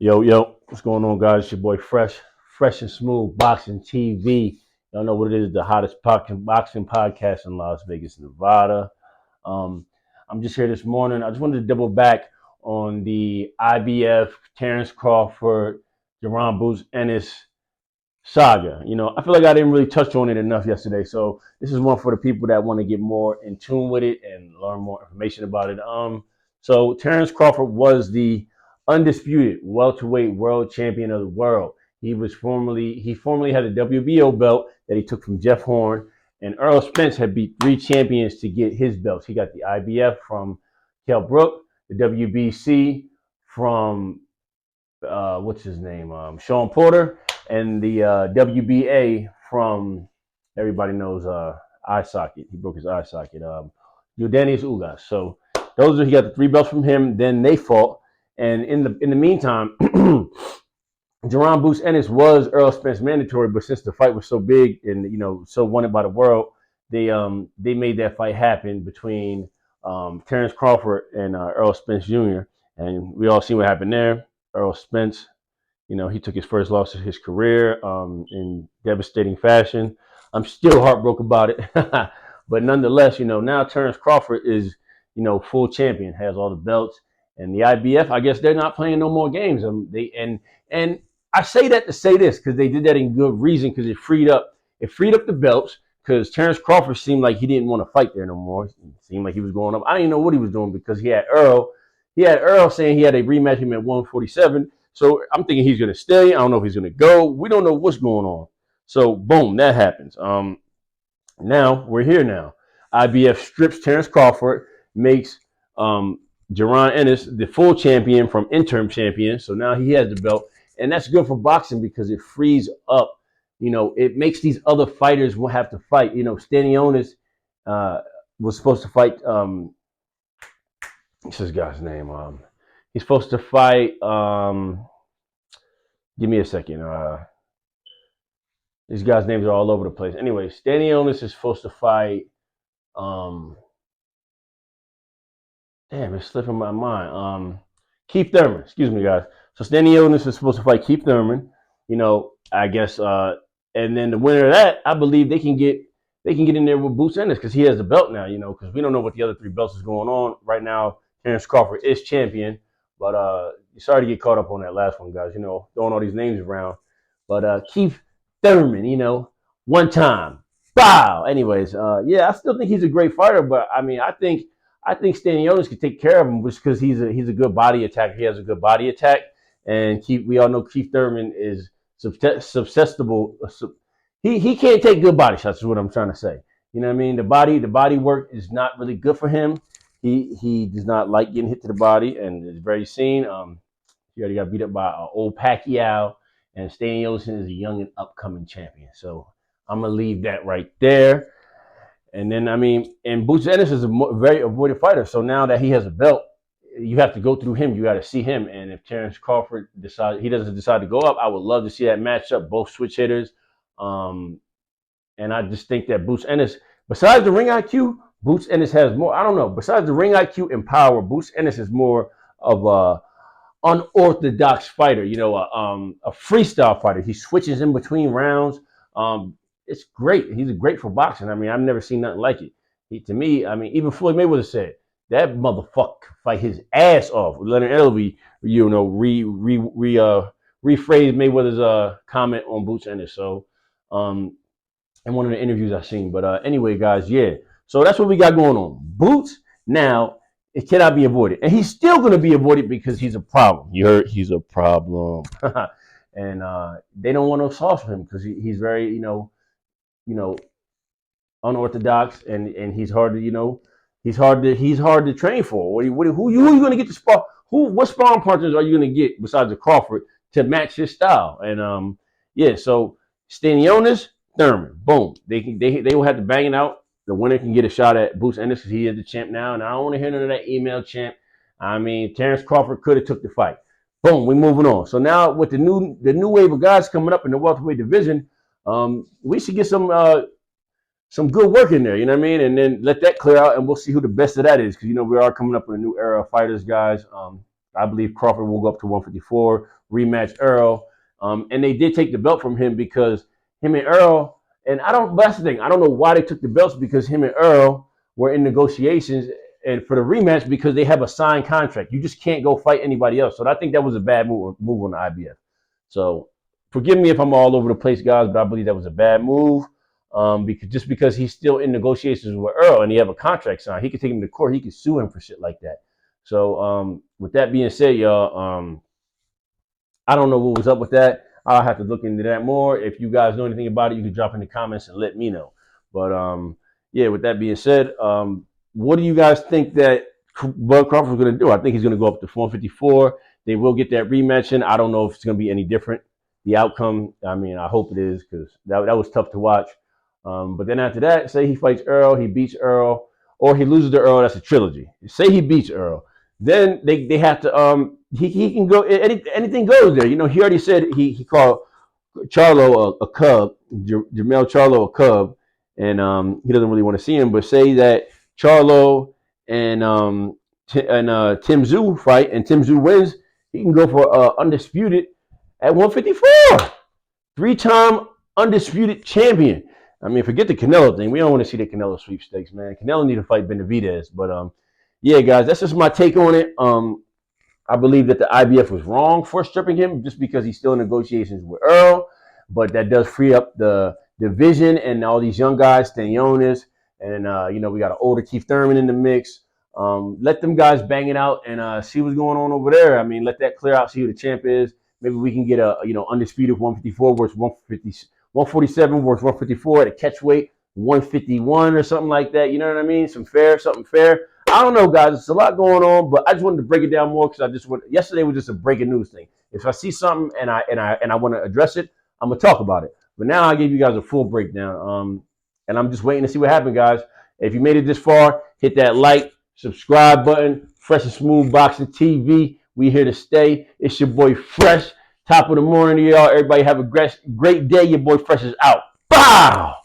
Yo, what's going on, guys? It's your boy Fresh and Smooth Boxing TV. Y'all know what it is, the hottest boxing podcast in Las Vegas, Nevada. Um, I'm just here this morning. I just wanted to double back on the IBF, Terrance Crawford, Jaron Ennis saga. I feel like I didn't really touch on it enough yesterday. So this is one for the people that want to get more in tune with it and learn more information about it. So Terrance Crawford was the undisputed welterweight world champion of the world. He formerly had a WBO belt that he took from Jeff Horn, and Earl Spence had beat three champions to get his belts. He got the IBF from Kell Brook, the WBC from what's his name, Sean Porter, and the WBA from everybody knows eye socket. He broke his eye socket. Yordenis Ugas. So he got the three belts from him. Then they fought, and in the meantime, Jaron Ennis was Earl Spence mandatory, but since the fight was so big and so wanted by the world, they made that fight happen between Terrance Crawford and Earl Spence Jr. And we all seen what happened there. Earl Spence, he took his first loss of his career in devastating fashion. I'm still heartbroken about it, but nonetheless, now Terrance Crawford is, full champion, has all the belts, and the IBF. I guess they're not playing no more games. And I say that to say this because they did that in good reason because it freed up the belts because Terrance Crawford seemed like he didn't want to fight there no more. It seemed like he was going up. I didn't know what he was doing because he had Earl saying he had a rematch him at 147. So I'm thinking he's going to stay. I don't know if he's going to go. We don't know what's going on. So boom, that happens. Now we're here now. IBF strips Terrance Crawford, makes Jaron Ennis the full champion from interim champion. So now he has the belt. And that's good for boxing because it frees up, it makes these other fighters will have to fight. Stanionis was supposed to fight what's this guy's name? He's supposed to fight. Give me a second. These guys' names are all over the place. Anyway, Stanionis is supposed to fight. Damn, it's slipping my mind. Keith Thurman. Excuse me, guys. So Stanionis is supposed to fight Keith Thurman. I guess. And then the winner of that, I believe they can get in there with Boots Ennis because he has the belt now. Because we don't know what the other three belts is going on right now. Terrance Crawford is champion, but sorry to get caught up on that last one, guys. Throwing all these names around. But Keith Thurman, one time, bow. Anyways, yeah, I still think he's a great fighter, but I mean, I think Stanionis could take care of him just because he's a good body attacker. He has a good body attack, and we all know Keith Thurman is susceptible. He can't take good body shots. Is what I'm trying to say. You know what I mean? The body work is not really good for him. He does not like getting hit to the body, and it's very seen. He already got beat up by old Pacquiao, and Stanionis is a young and upcoming champion. So I'm gonna leave that right there. And then and Boots Ennis is a very avoided fighter. So now that he has a belt, you have to go through him. You got to see him. And if Terrance Crawford doesn't decide to go up, I would love to see that matchup. Both switch hitters. And I just think that Boots Ennis, besides the ring IQ, Boots Ennis has more. I don't know. Besides the ring IQ and power, Boots Ennis is more of a unorthodox fighter. A freestyle fighter. He switches in between rounds. It's great. He's great for boxing. I've never seen nothing like it. To me, even Floyd Mayweather said that motherfucker fight his ass off. Leonard Elvey, rephrased Mayweather's comment on Boots Ennis. So, in one of the interviews I've seen. But anyway, guys, yeah. So that's what we got going on. Boots now, it cannot be avoided, and he's still going to be avoided because he's a problem. You heard? He's a problem, and they don't want no sauce for him because he's very, unorthodox, and he's hard to, he's hard to train for. Who are you going to get to spar? What sparring partners are you going to get besides the Crawford to match his style? And yeah, so Stanionis, Thurman, boom. They will have to bang it out. The winner can get a shot at Boots Ennis because he is the champ now, and I don't want to hear none of that email champ. Terrance Crawford could have took the fight. Boom, we moving on. So now with the new wave of guys coming up in the welterweight division, we should get some good work in there, you know what I mean? And then let that clear out, and we'll see who the best of that is, because we are coming up with a new era of fighters, guys. I believe Crawford will go up to 154, rematch Earl. And they did take the belt from him because him and Earl, and I don't, that's the thing, I don't know why they took the belts because him and Earl were in negotiations and for the rematch because they have a signed contract. You just can't go fight anybody else. So I think that was a bad move on the IBF. So forgive me if I'm all over the place, guys, but I believe that was a bad move. Because he's still in negotiations with Earl and he have a contract signed, he could take him to court. He could sue him for shit like that. So with that being said, y'all, I don't know what was up with that. I'll have to look into that more. If you guys know anything about it, you can drop in the comments and let me know. But yeah, with that being said, what do you guys think that Bud Crawford is going to do? I think he's going to go up to 454. They will get that rematch in. I don't know if it's going to be any different. The outcome, I mean, I hope it is because that was tough to watch. But then after that, say he fights Earl, he beats Earl, or he loses to Earl. That's a trilogy. Say he beats Earl, then they have to he can go anything goes there. You know, he already said he called Charlo a cub, Jermell Charlo a cub, and he doesn't really want to see him. But say that Charlo and Tim Tszyu fight, and Tim Tszyu wins, he can go for undisputed at 154, 3-time undisputed champion. I mean, forget the Canelo thing. We don't want to see the Canelo sweepstakes, man. Canelo need to fight Benavidez, but yeah, guys, that's just my take on it. I believe that the IBF was wrong for stripping him just because he's still in negotiations with Earl, but that does free up the division and all these young guys, Stanionis, and you know, we got an older Keith Thurman in the mix. Let them guys bang it out and see what's going on over there. I mean, let that clear out, see who the champ is. Maybe we can get a undisputed 154 versus 147 versus 154 at a catch weight, 151 or something like that. You know what I mean? Something fair. I don't know, guys. It's a lot going on, but I just wanted to break it down more because yesterday was just a breaking news thing. If I see something and I want to address it, I'm gonna talk about it. But now I gave you guys a full breakdown. And I'm just waiting to see what happened, guys. If you made it this far, hit that like, subscribe button. Fresh and Smooth Boxing TV. We here to stay. It's your boy Fresh. Top of the morning to y'all. Everybody have a great day. Your boy Fresh is out. Bow!